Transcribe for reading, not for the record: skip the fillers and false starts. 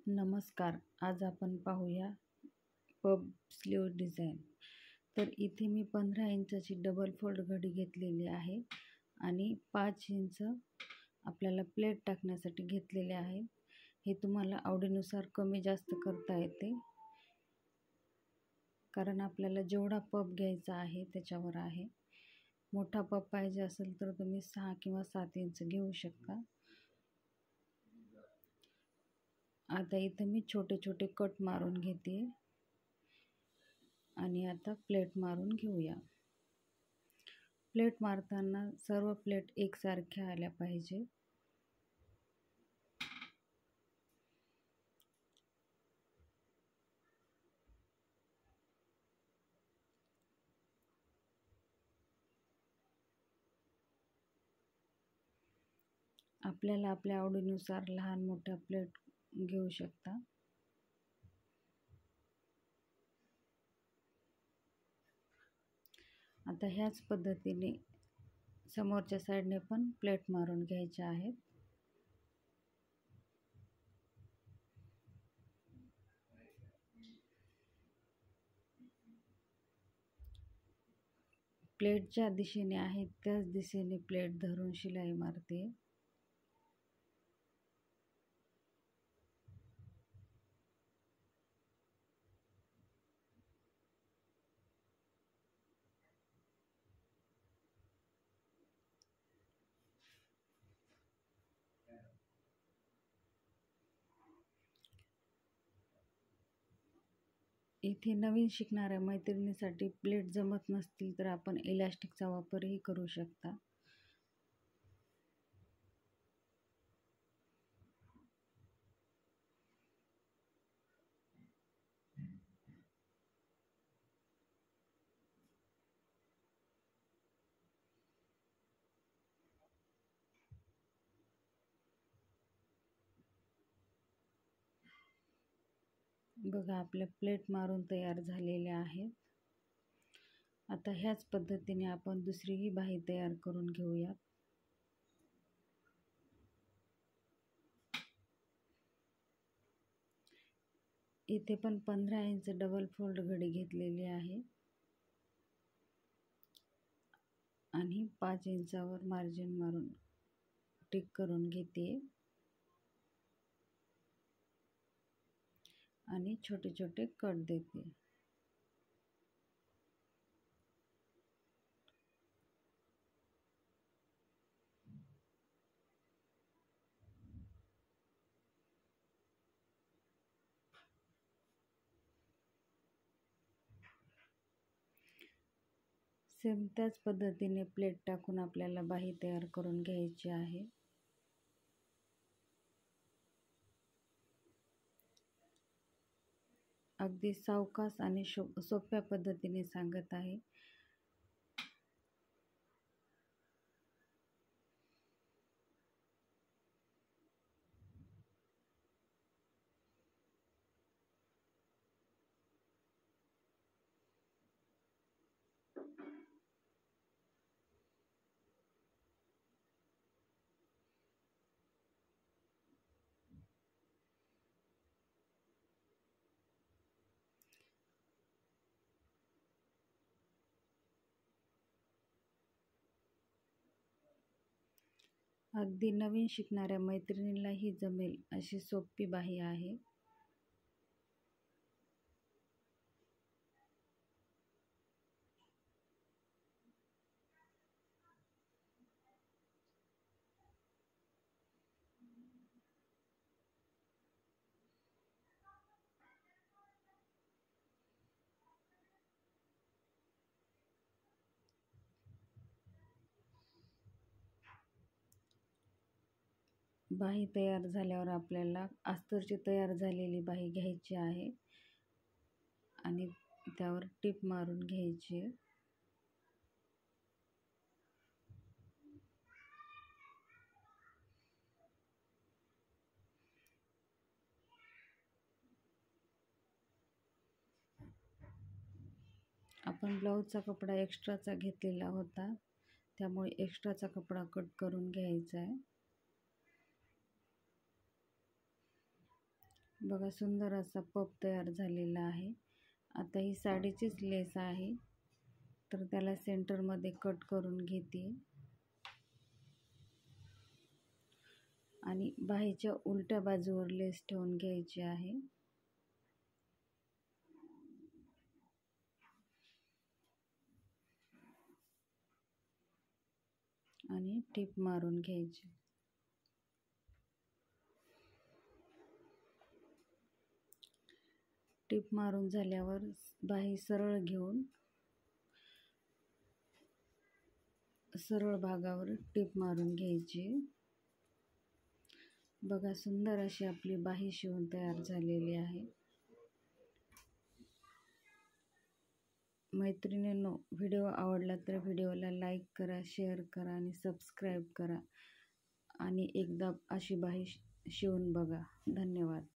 नमस्कार. आज आपण पाहूया पब स्लीव डिझाईन. तर इथे मी 15 इंचाची डबल फोल्ड घडी घेतलेली आहे आणि 5 इंच आपल्याला प्लेट टाकण्यासाठी घेतलेले आहे. हे तुम्हाला आवडीनुसार कमी जास्त करता येते, कारण आपल्याला जेवढा पब घ्यायचा आहे त्याच्यावर आहे. मोठा पब पाहिजे असेल तर तुम्ही 6 किंवा 7 इंच घेऊ शकता. आता इथं मी छोटे छोटे कट मारून घेते आणि आता प्लेट मारून घेऊया. प्लेट मारताना सर्व प्लेट एकसारख्या आल्या पाहिजे. आपल्याला आपल्या आवडीनुसार लहान मोठ्या प्लेट घेऊ शकता. आता ह्याच पद्धतीने समोरच्या साईडने पण प्लेट मारून घ्यायच्या आहेत. प्लेट ज्या दिशेने आहे त्याच दिशेने प्लेट धरून शिलाई मारते. इथे नवीन शिकणाऱ्या मैत्रिणीसाठी प्लेट जमत नसतील तर आपण इलास्टिकचा वापरही करू शकता. बघा, आपल्या प्लेट मारून तयार झालेल्या आहेत. आता ह्याच पद्धतीने आपण दुसरीही बाही तयार करून घेऊया. इथे पण 15 इंच डबल फोल्ड घडी घेतलेली आहे आणि 5 इंचावर मार्जिन मारून टिक करून घेते आणि छोटे छोटे कट देते. सेम त्याच पद्धतीने प्लेट टाकून आपल्याला बाही तयार करून घ्यायची आहे. अगदी सावकाश आणि सोप्या पद्धतीने सांगत आहे. अगदी नवीन शिकणाऱ्या मैत्रिणीलाही जमेल अशी सोपी बाही आहे. बाही तयार झाल्यावर आपल्याला अस्तरची तयार झालेली बाही घ्यायची आहे आणि त्यावर टिप मारून घ्यायची आहे. आपण ब्लाऊजचा कपडा एक्स्ट्राचा घेतलेला होता, त्यामुळे एक्स्ट्राचा कपडा कट करून घ्यायचा आहे. बघा सुंदर असा पफ तयार झालेला आहे. आता ही साडीचीच लेस आहे, तर त्याला सेंटरमध्ये कट करून घेते आणि बाहीच्या उलट्या बाजूवर लेस ठेवून घ्यायची आहे. आणि टिप मारून घ्यायची. टिप मारून झाल्यावर बाही सरळ घेऊन सरळ भागावर टिप मारून घ्यायची. बघा सुंदर अशी आपली बाही शिवून तयार झालेली आहे. मैत्रिणींनो, व्हिडिओ आवडला तर व्हिडिओला लाईक करा, शेअर करा आणि सबस्क्राईब करा आणि एकदा अशी बाही शिवून बघा. धन्यवाद.